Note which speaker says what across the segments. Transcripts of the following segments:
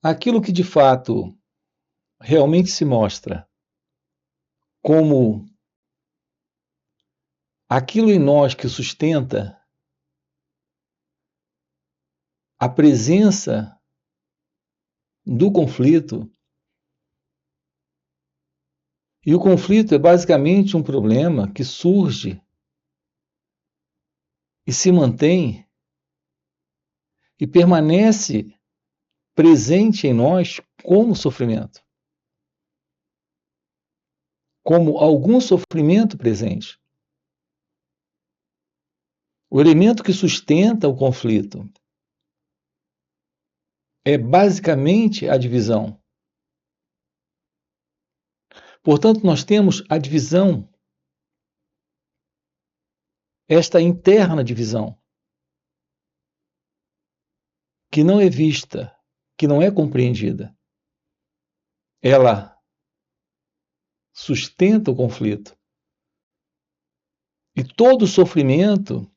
Speaker 1: aquilo que de fato realmente se mostra como aquilo em nós que sustenta a presença do conflito. E o conflito é basicamente um problema que surge e se mantém e permanece presente em nós como sofrimento, como algum sofrimento presente. O elemento que sustenta o conflito é basicamente a divisão. Portanto, nós temos a divisão, esta interna divisão, que não é vista, que não é compreendida. Ela sustenta o conflito. E todo sofrimento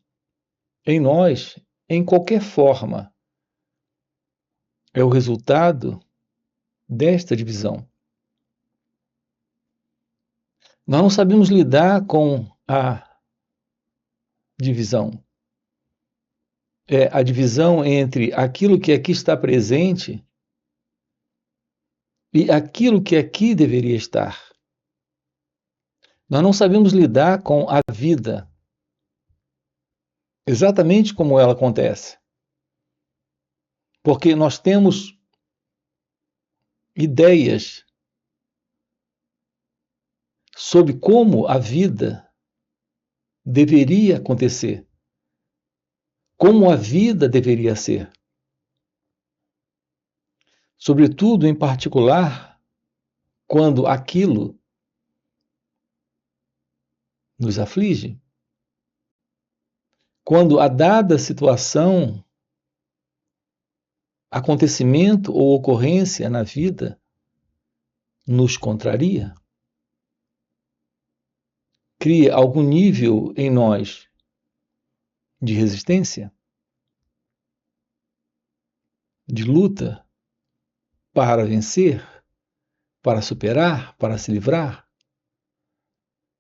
Speaker 1: em nós, em qualquer forma, é o resultado desta divisão. Nós não sabemos lidar com a divisão. É a divisão entre aquilo que aqui está presente e aquilo que aqui deveria estar. Nós não sabemos lidar com a vida exatamente como ela acontece. Porque nós temos ideias sobre como a vida deveria acontecer, como a vida deveria ser. Sobretudo, em particular, quando aquilo nos aflige, quando a dada situação, acontecimento ou ocorrência na vida nos contraria, cria algum nível em nós de resistência, de luta para vencer, para superar, para se livrar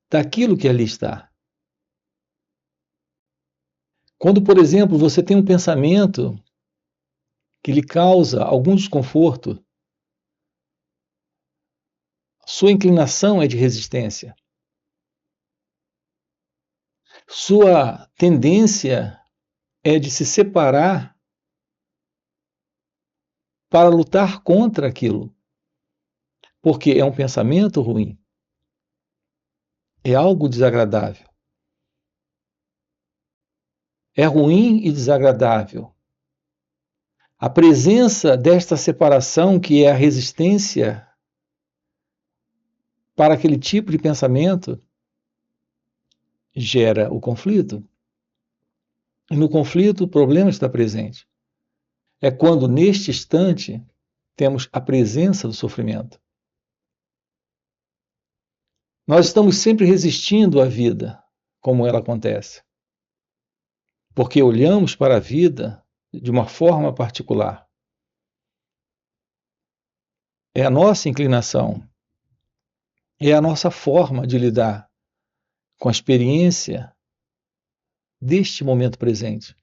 Speaker 1: daquilo que ali está. Quando, por exemplo, você tem um pensamento que lhe causa algum desconforto, sua inclinação é de resistência. Sua tendência é de se separar para lutar contra aquilo, porque é um pensamento ruim, é algo desagradável. É ruim e desagradável. A presença desta separação, que é a resistência para aquele tipo de pensamento, gera o conflito. E no conflito, o problema está presente. É quando, neste instante, temos a presença do sofrimento. Nós estamos sempre resistindo à vida, como ela acontece. Porque olhamos para a vida de uma forma particular. É a nossa inclinação, é a nossa forma de lidar com a experiência deste momento presente.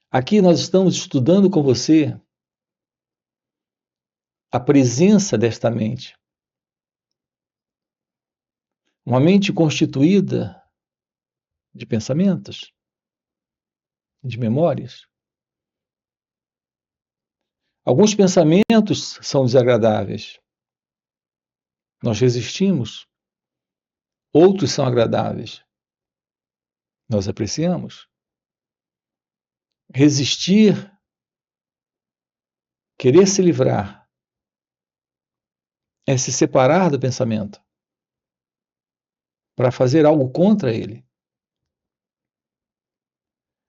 Speaker 1: Aqui nós estamos estudando com você a presença desta mente. Uma mente constituída de pensamentos, de memórias. Alguns pensamentos são desagradáveis. Nós resistimos. Outros são agradáveis. Nós apreciamos. Resistir, querer se livrar, é se separar do pensamento para fazer algo contra ele.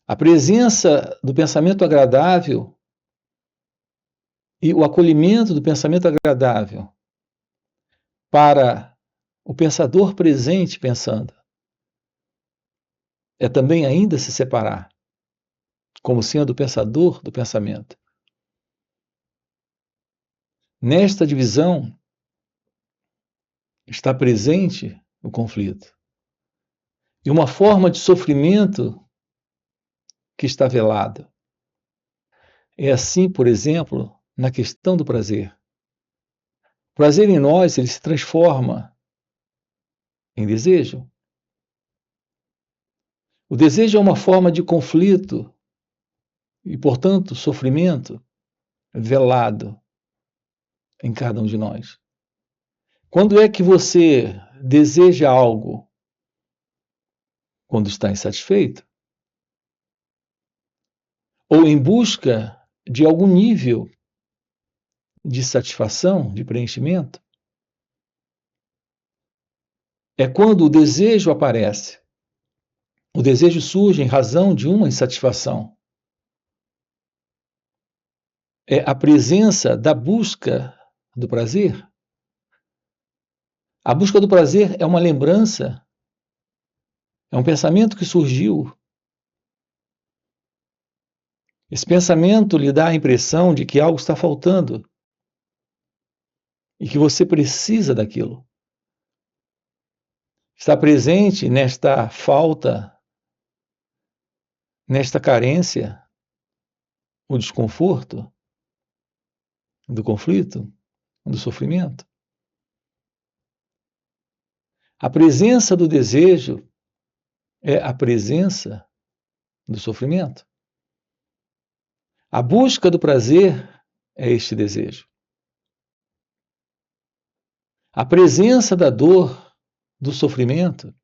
Speaker 1: A presença do pensamento agradável e o acolhimento do pensamento agradável para o pensador presente pensando é também ainda se separar, como sendo o pensador do pensamento. Nesta divisão está presente o conflito. E uma forma de sofrimento que está velada. É assim, por exemplo, na questão do prazer. O prazer em nós, ele se transforma em desejo. O desejo é uma forma de conflito e, portanto, sofrimento velado em cada um de nós. Quando é que você deseja algo? Quando está insatisfeito? Ou em busca de algum nível de satisfação, de preenchimento? É quando o desejo aparece. O desejo surge em razão de uma insatisfação. É a presença da busca do prazer. A busca do prazer é uma lembrança, é um pensamento que surgiu. Esse pensamento lhe dá a impressão de que algo está faltando e que você precisa daquilo. Está presente nesta falta, nesta carência, o desconforto do conflito, do sofrimento. A presença do desejo é a presença do sofrimento. A busca do prazer é este desejo. A presença da dor, do sofrimento,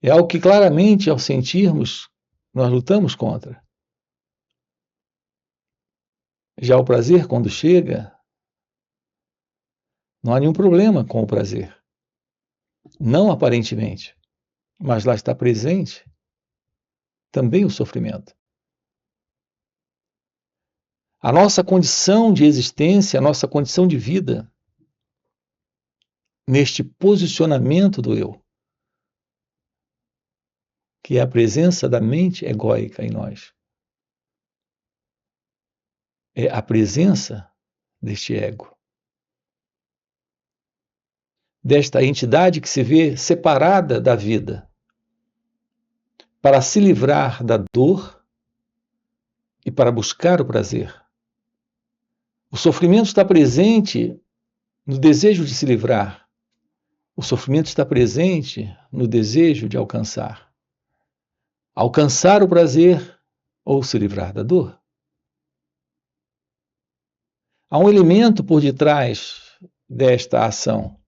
Speaker 1: é algo que claramente, ao sentirmos, nós lutamos contra. Já o prazer, quando chega, não há nenhum problema com o prazer. Não aparentemente, mas lá está presente também o sofrimento. A nossa condição de existência, a nossa condição de vida, neste posicionamento do eu, que é a presença da mente egóica em nós. É a presença deste ego. Desta entidade que se vê separada da vida, para se livrar da dor e para buscar o prazer. O sofrimento está presente no desejo de se livrar. O sofrimento está presente no desejo de alcançar. Alcançar o prazer ou se livrar da dor. Há um elemento por detrás desta ação,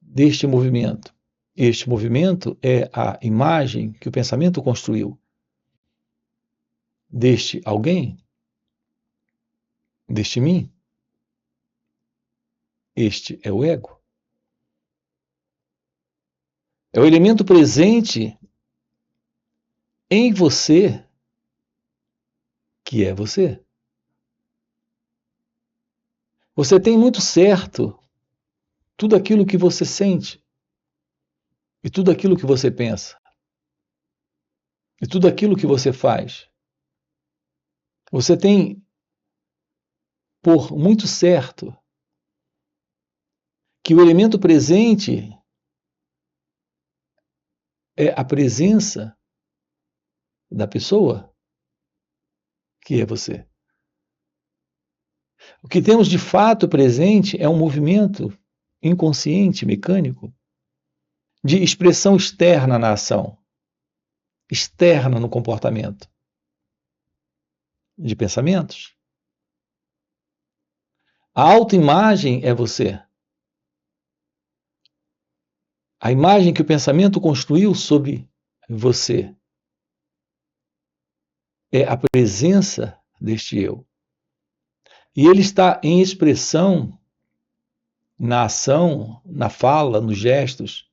Speaker 1: deste movimento. Este movimento é a imagem que o pensamento construiu deste alguém, deste mim. Este é o ego. É o elemento presente em você, que é você. Você tem muito certo tudo aquilo que você sente, e tudo aquilo que você pensa, e tudo aquilo que você faz. Você tem por muito certo que o elemento presente é a presença da pessoa, que é você. O que temos de fato presente é um movimento inconsciente, mecânico, de expressão externa na ação, externa no comportamento, de pensamentos. A autoimagem é você. A imagem que o pensamento construiu sobre você é a presença deste eu. E ele está em expressão na ação, na fala, nos gestos,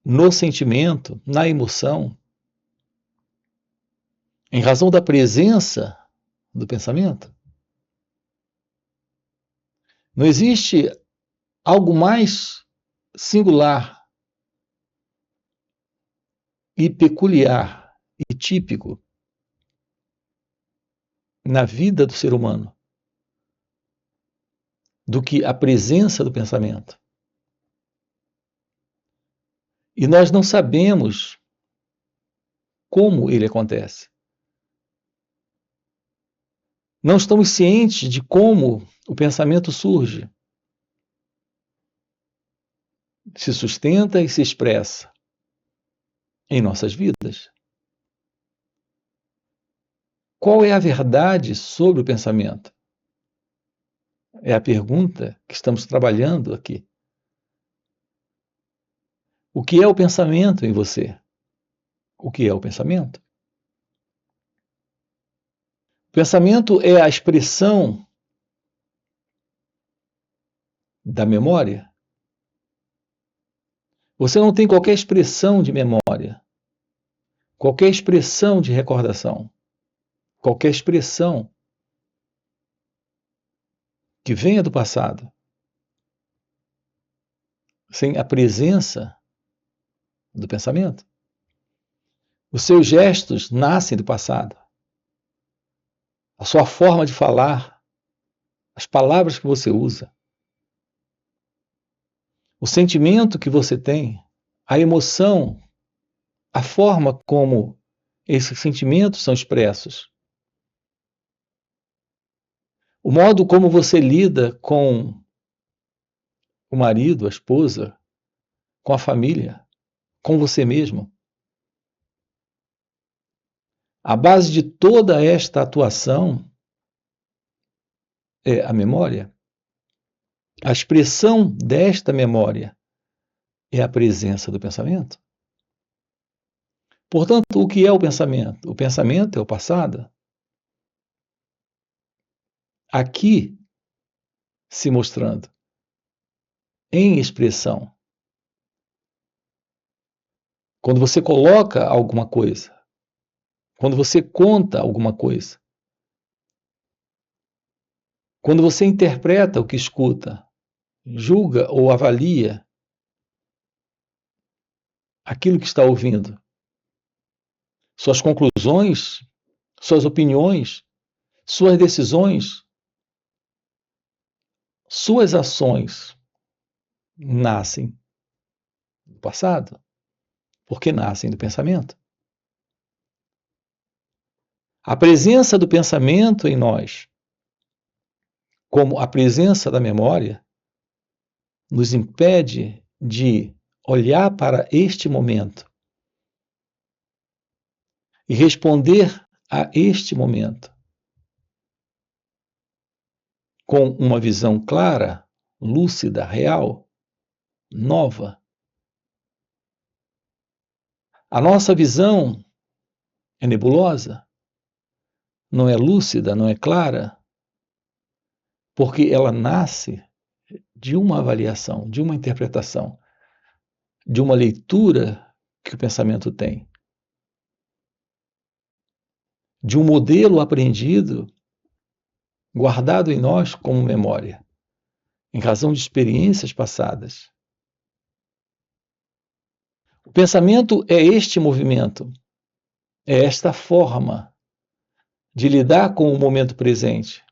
Speaker 1: no sentimento, na emoção, em razão da presença do pensamento. Não existe algo mais singular e peculiar e típico na vida do ser humano do que a presença do pensamento. E nós não sabemos como ele acontece. Não estamos cientes de como o pensamento surge, se sustenta e se expressa em nossas vidas. Qual é a verdade sobre o pensamento? É a pergunta que estamos trabalhando aqui. O que é o pensamento em você? O que é o pensamento? O pensamento é a expressão da memória. Você não tem qualquer expressão de memória, qualquer expressão de recordação, qualquer expressão que venha do passado, sem a presença do pensamento. Os seus gestos nascem do passado. A sua forma de falar, as palavras que você usa, o sentimento que você tem, a emoção, a forma como esses sentimentos são expressos, o modo como você lida com o marido, a esposa, com a família, com você mesmo. A base de toda esta atuação é a memória. A expressão desta memória é a presença do pensamento. Portanto, o que é o pensamento? O pensamento é o passado. Aqui se mostrando em expressão. Quando você coloca alguma coisa, quando você conta alguma coisa, quando você interpreta o que escuta, julga ou avalia aquilo que está ouvindo, suas conclusões, suas opiniões, suas decisões, suas ações nascem do passado, porque nascem do pensamento. A presença do pensamento em nós, como a presença da memória, nos impede de olhar para este momento e responder a este momento com uma visão clara, lúcida, real, nova. A nossa visão é nebulosa, não é lúcida, não é clara, porque ela nasce de uma avaliação, de uma interpretação, de uma leitura que o pensamento tem, de um modelo aprendido, guardado em nós como memória, em razão de experiências passadas. O pensamento é este movimento, é esta forma de lidar com o momento presente.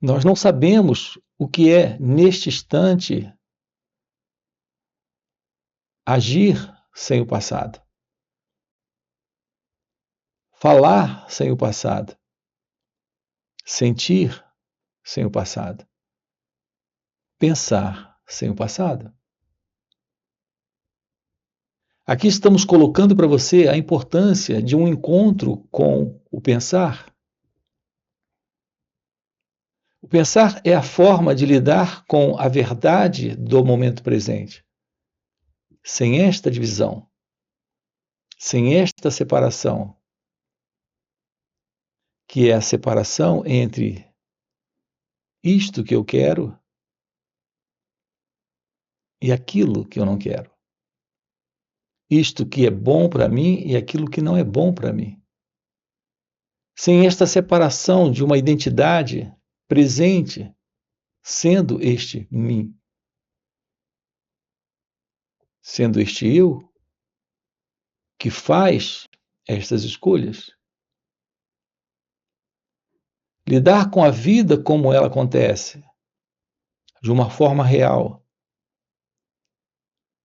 Speaker 1: Nós não sabemos o que é, neste instante, agir sem o passado, falar sem o passado, sentir sem o passado, pensar sem o passado. Aqui estamos colocando para você a importância de um encontro com o pensar. O pensar é a forma de lidar com a verdade do momento presente. Sem esta divisão, sem esta separação, que é a separação entre isto que eu quero e aquilo que eu não quero. Isto que é bom para mim e aquilo que não é bom para mim. Sem esta separação de uma identidade presente, sendo este mim, sendo este eu que faz estas escolhas. Lidar com a vida como ela acontece, de uma forma real,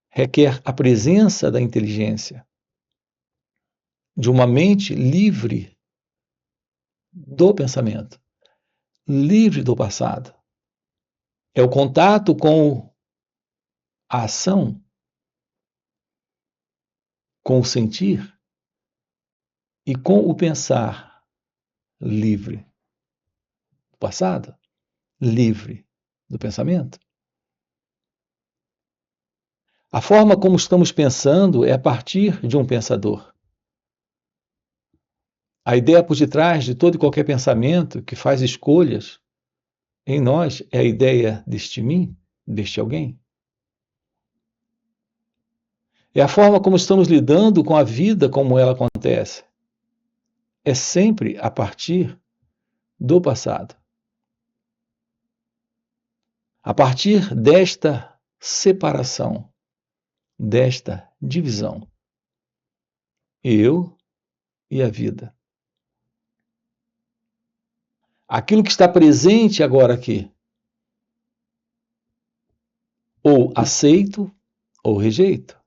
Speaker 1: requer a presença da inteligência, de uma mente livre do pensamento, livre do passado. É o contato com a ação, com o sentir e com o pensar livre do passado, livre do pensamento. A forma como estamos pensando é a partir de um pensador. A ideia por detrás de todo e qualquer pensamento que faz escolhas em nós é a ideia deste mim, deste alguém. É a forma como estamos lidando com a vida como ela acontece. É sempre a partir do passado. A partir desta separação, desta divisão. Eu e a vida. Aquilo que está presente agora aqui. Ou aceito ou rejeito.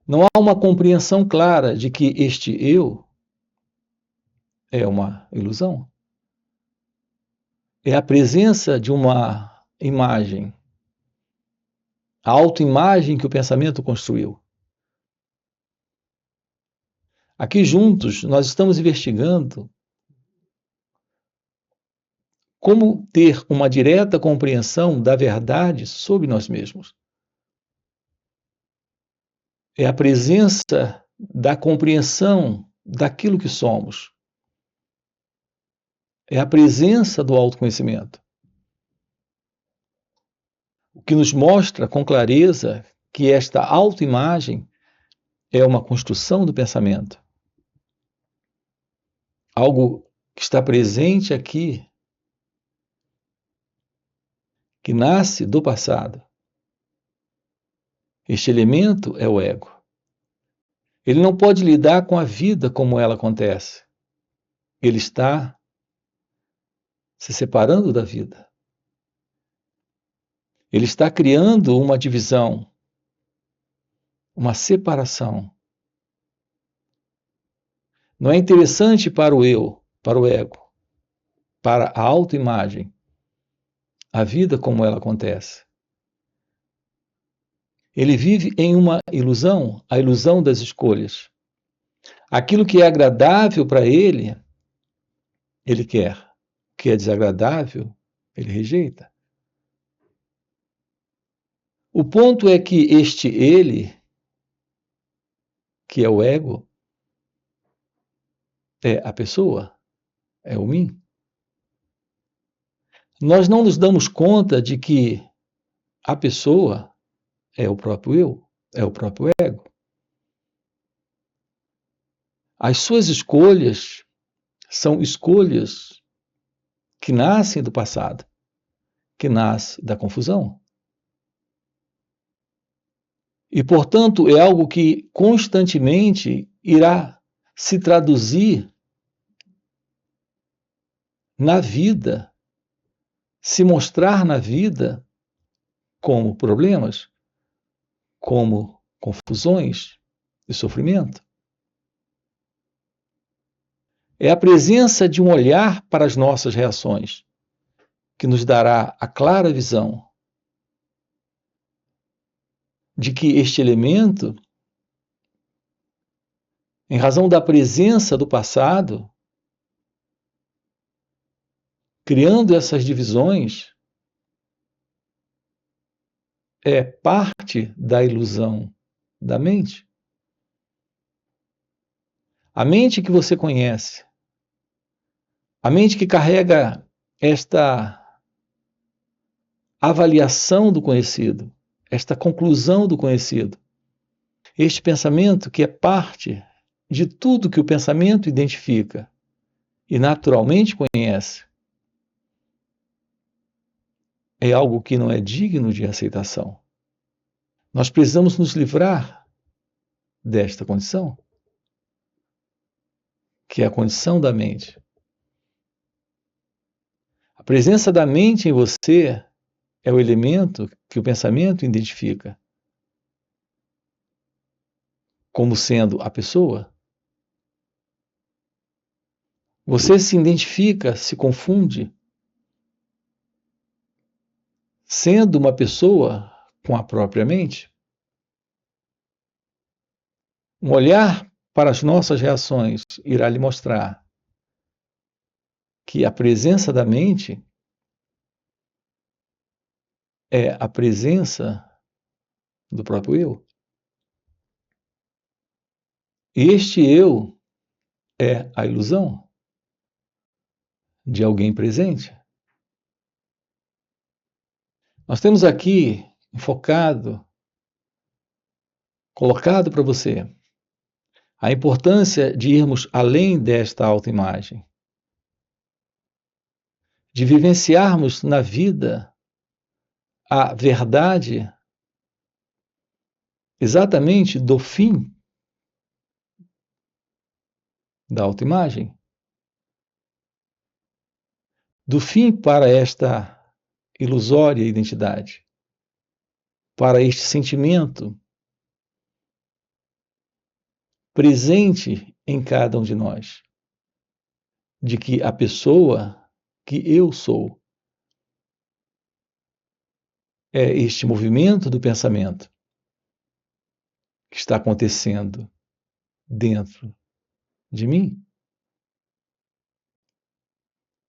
Speaker 1: Não há uma compreensão clara de que este eu é uma ilusão. É a presença de uma imagem, a autoimagem que o pensamento construiu. Aqui juntos nós estamos investigando como ter uma direta compreensão da verdade sobre nós mesmos. É a presença da compreensão daquilo que somos. É a presença do autoconhecimento. O que nos mostra com clareza que esta autoimagem é uma construção do pensamento. Algo que está presente aqui, que nasce do passado. Este elemento é o ego. Ele não pode lidar com a vida como ela acontece. Ele está se separando da vida. Ele está criando uma divisão, uma separação. Não é interessante para o eu, para o ego, para a autoimagem, a vida como ela acontece. Ele vive em uma ilusão, a ilusão das escolhas. Aquilo que é agradável para ele, ele quer. O que é desagradável, ele rejeita. O ponto é que este ele, que é o ego, é a pessoa, é o mim. Nós não nos damos conta de que a pessoa é o próprio eu, é o próprio ego. As suas escolhas são escolhas que nascem do passado, que nascem da confusão. E, portanto, é algo que constantemente irá se traduzir na vida, se mostrar na vida como problemas, como confusões e sofrimento. É a presença de um olhar para as nossas reações que nos dará a clara visão de que este elemento, em razão da presença do passado, criando essas divisões, é parte da ilusão da mente. A mente que você conhece, a mente que carrega esta avaliação do conhecido, esta conclusão do conhecido, este pensamento que é parte de tudo que o pensamento identifica e naturalmente conhece, é algo que não é digno de aceitação. Nós precisamos nos livrar desta condição, que é a condição da mente. A presença da mente em você é o elemento que o pensamento identifica como sendo a pessoa. Você se identifica, se confunde, sendo uma pessoa com a própria mente. Um olhar para as nossas reações irá lhe mostrar que a presença da mente é a presença do próprio eu. Este eu é a ilusão de alguém presente. Nós temos aqui enfocado, colocado para você a importância de irmos além desta autoimagem, de vivenciarmos na vida a verdade exatamente do fim da autoimagem, do fim para esta ilusória identidade, para este sentimento presente em cada um de nós, de que a pessoa que eu sou é este movimento do pensamento que está acontecendo dentro de mim,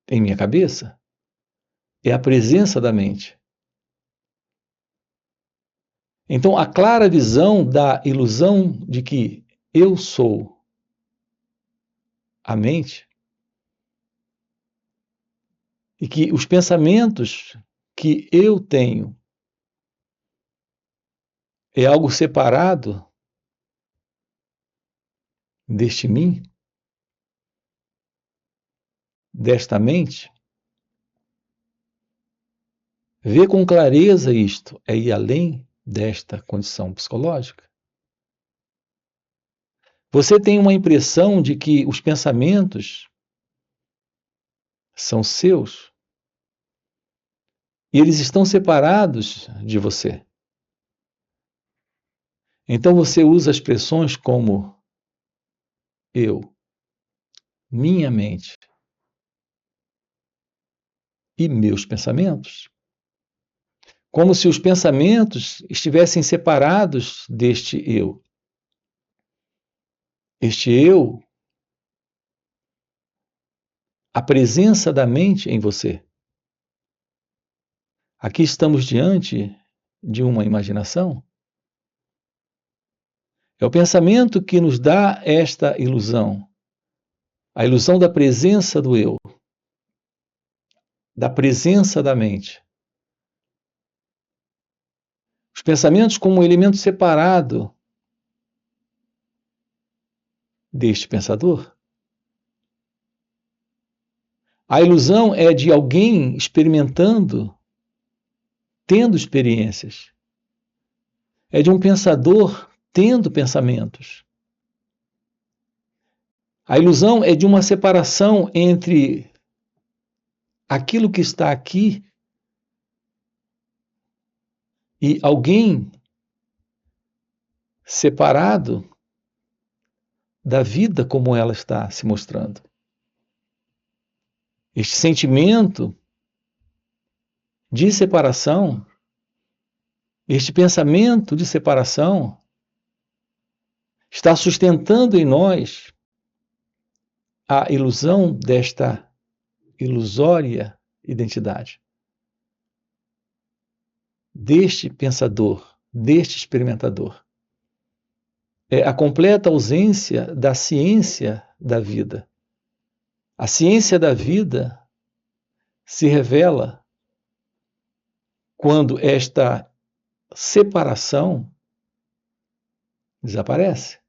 Speaker 1: em minha cabeça, é a presença da mente. Então, a clara visão da ilusão de que eu sou a mente e que os pensamentos que eu tenho é algo separado deste mim, desta mente, ver com clareza isto é ir além desta condição psicológica. Você tem uma impressão de que os pensamentos são seus e eles estão separados de você. Então você usa expressões como eu, minha mente e meus pensamentos, como se os pensamentos estivessem separados deste eu. Este eu, a presença da mente em você. Aqui estamos diante de uma imaginação. É o pensamento que nos dá esta ilusão, a ilusão da presença do eu, da presença da mente. Os pensamentos como um elemento separado deste pensador. A ilusão é de alguém experimentando, tendo experiências. É de um pensador tendo pensamentos. A ilusão é de uma separação entre aquilo que está aqui e alguém separado da vida como ela está se mostrando. Este sentimento de separação, este pensamento de separação, está sustentando em nós a ilusão desta ilusória identidade, deste pensador, deste experimentador. É a completa ausência da ciência da vida. A ciência da vida se revela quando esta separação desaparece.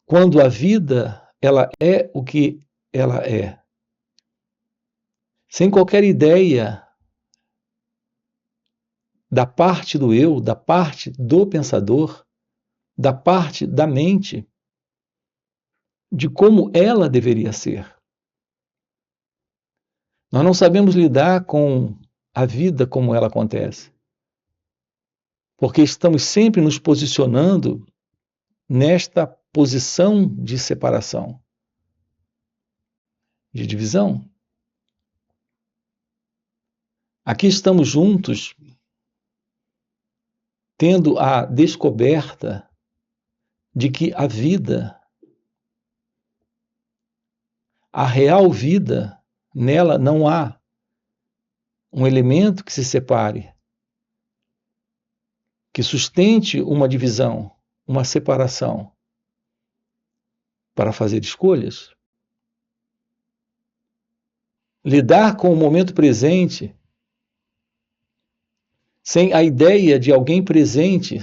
Speaker 1: Quando a vida ela é o que ela é, sem qualquer ideia da parte do eu, da parte do pensador, da parte da mente, de como ela deveria ser. Nós não sabemos lidar com a vida como ela acontece, porque estamos sempre nos posicionando nesta posição de separação, de divisão. Aqui estamos juntos, tendo a descoberta de que a vida, a real vida, nela não há um elemento que se separe, que sustente uma divisão, uma separação, para fazer escolhas. Lidar com o momento presente, sem a ideia de alguém presente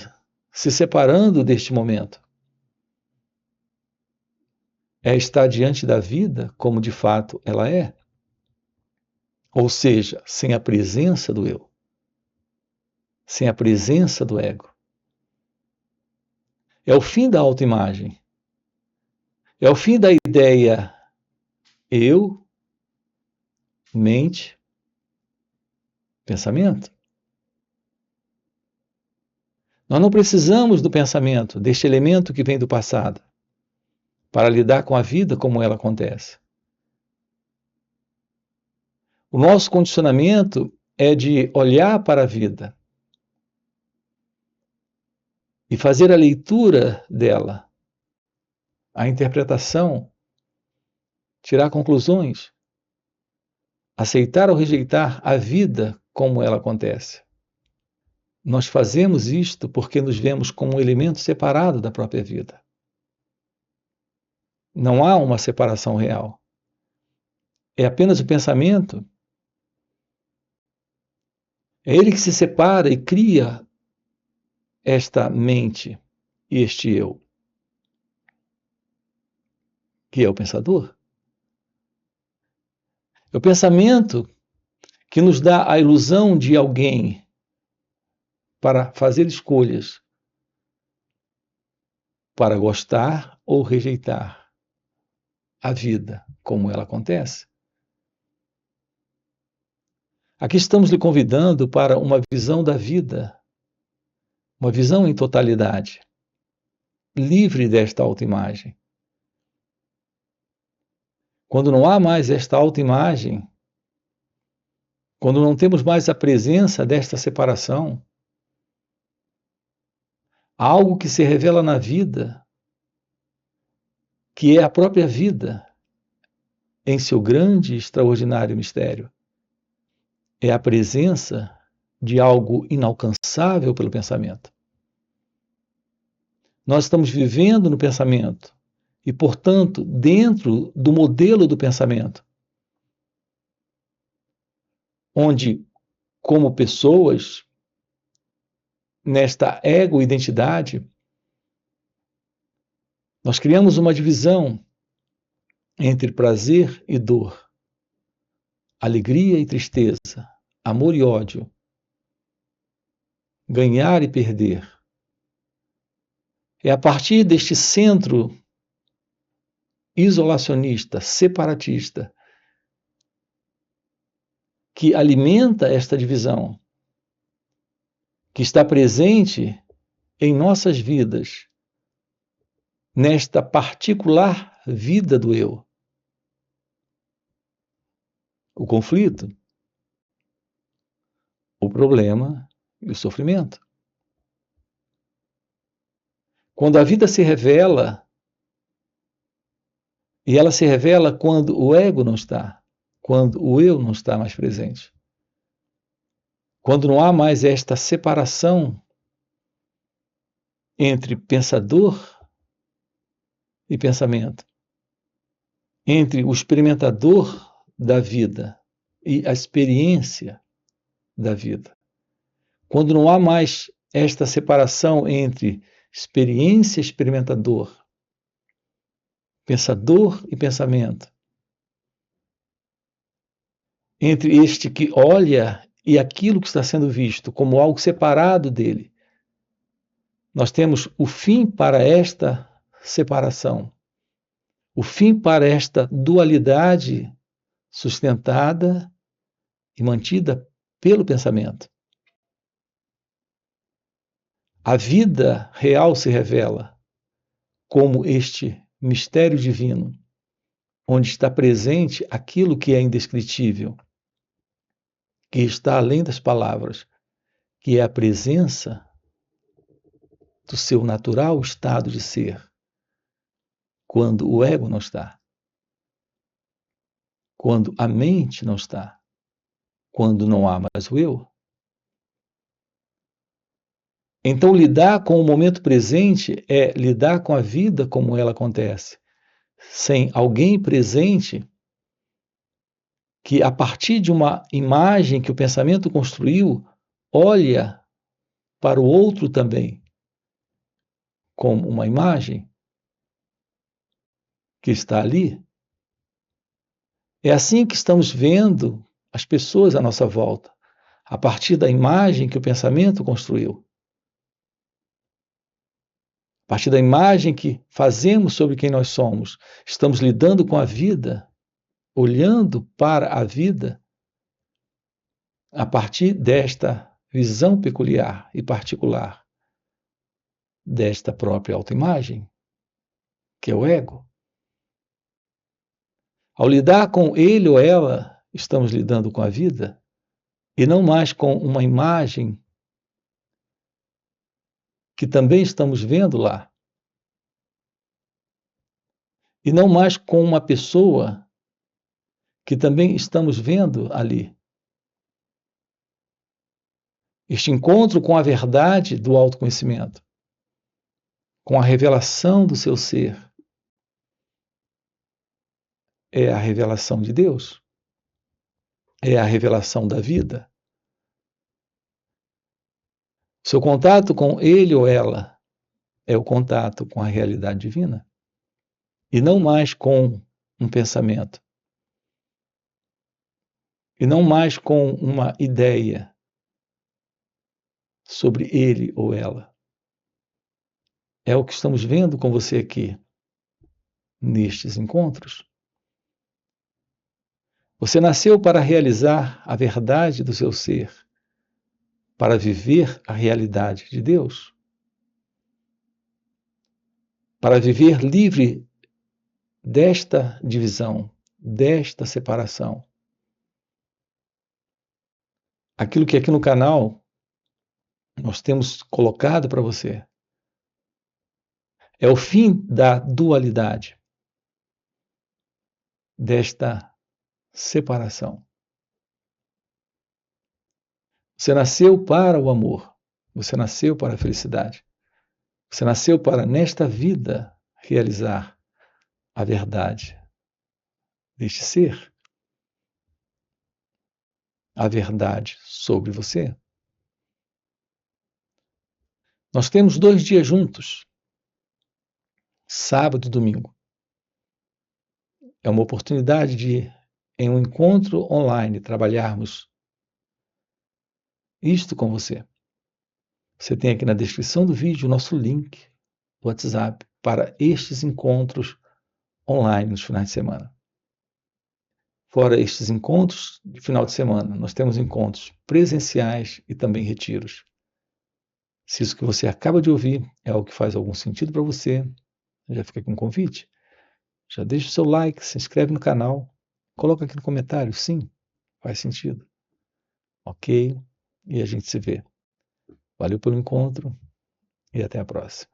Speaker 1: se separando deste momento, é estar diante da vida como de fato ela é. Ou seja, sem a presença do eu, sem a presença do ego. É o fim da autoimagem. É o fim da ideia eu, mente, pensamento. Nós não precisamos do pensamento, deste elemento que vem do passado, para lidar com a vida como ela acontece. O nosso condicionamento é de olhar para a vida e fazer a leitura dela, a interpretação, tirar conclusões, aceitar ou rejeitar a vida como ela acontece. Nós fazemos isto porque nos vemos como um elemento separado da própria vida. Não há uma separação real. É apenas o pensamento. É ele que se separa e cria esta mente e este eu, que é o pensador. É o pensamento que nos dá a ilusão de alguém para fazer escolhas, para gostar ou rejeitar a vida como ela acontece. Aqui estamos lhe convidando para uma visão da vida, uma visão em totalidade, livre desta autoimagem. Quando não há mais esta autoimagem, quando não temos mais a presença desta separação, há algo que se revela na vida, que é a própria vida, em seu grande e extraordinário mistério. É a presença de algo inalcançável pelo pensamento. Nós estamos vivendo no pensamento e, portanto, dentro do modelo do pensamento, onde, como pessoas, nesta ego-identidade, nós criamos uma divisão entre prazer e dor, alegria e tristeza, amor e ódio, ganhar e perder. É a partir deste centro isolacionista, separatista, que alimenta esta divisão, que está presente em nossas vidas, nesta particular vida do eu. O conflito, o problema e o sofrimento. Quando a vida se revela, e ela se revela quando o ego não está, quando o eu não está mais presente. Quando não há mais esta separação entre pensador e pensamento, entre o experimentador da vida e a experiência da vida. Quando não há mais esta separação entre experiência e experimentador, pensador e pensamento, entre este que olha e aquilo que está sendo visto como algo separado dele, nós temos o fim para esta separação, o fim para esta dualidade sustentada e mantida pelo pensamento. A vida real se revela como este mistério divino, onde está presente aquilo que é indescritível, que está além das palavras, que é a presença do seu natural estado de ser, quando o ego não está, quando a mente não está, quando não há mais o eu. Então, lidar com o momento presente é lidar com a vida como ela acontece, sem alguém presente que, a partir de uma imagem que o pensamento construiu, olha para o outro também como uma imagem que está ali. É assim que estamos vendo as pessoas à nossa volta, a partir da imagem que o pensamento construiu. A partir da imagem que fazemos sobre quem nós somos, estamos lidando com a vida, olhando para a vida a partir desta visão peculiar e particular desta própria autoimagem, que é o ego. Ao lidar com ele ou ela, estamos lidando com a vida e não mais com uma imagem que também estamos vendo lá. E não mais com uma pessoa que também estamos vendo ali. Este encontro com a verdade do autoconhecimento, com a revelação do seu ser, é a revelação de Deus, é a revelação da vida. Seu contato com ele ou ela é o contato com a realidade divina, e não mais com um pensamento, e não mais com uma ideia sobre ele ou ela. É o que estamos vendo com você aqui, nestes encontros. Você nasceu para realizar a verdade do seu ser, para viver a realidade de Deus, para viver livre desta divisão, desta separação. Aquilo que aqui no canal nós temos colocado para você é o fim da dualidade, desta separação. Você nasceu para o amor, você nasceu para a felicidade, você nasceu para, nesta vida, realizar a verdade deste ser, a verdade sobre você. Nós temos 2 dias juntos, sábado e domingo. É uma oportunidade de, em um encontro online, trabalharmos isto com você. Você tem aqui na descrição do vídeo o nosso link do WhatsApp para estes encontros online nos finais de semana. Fora estes encontros de final de semana, nós temos encontros presenciais e também retiros. Se isso que você acaba de ouvir é algo que faz algum sentido para você, já fica aqui um convite. Já deixa o seu like, se inscreve no canal, coloca aqui no comentário, sim, faz sentido. Ok? E a gente se vê. Valeu pelo encontro e até a próxima.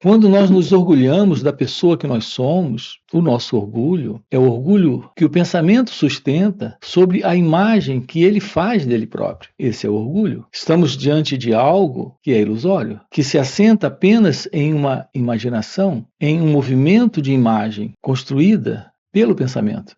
Speaker 1: Quando nós nos orgulhamos da pessoa que nós somos, o nosso orgulho é o orgulho que o pensamento sustenta sobre a imagem que ele faz dele próprio. Esse é o orgulho. Estamos diante de algo que é ilusório, que se assenta apenas em uma imaginação, em um movimento de imagem construída pelo pensamento.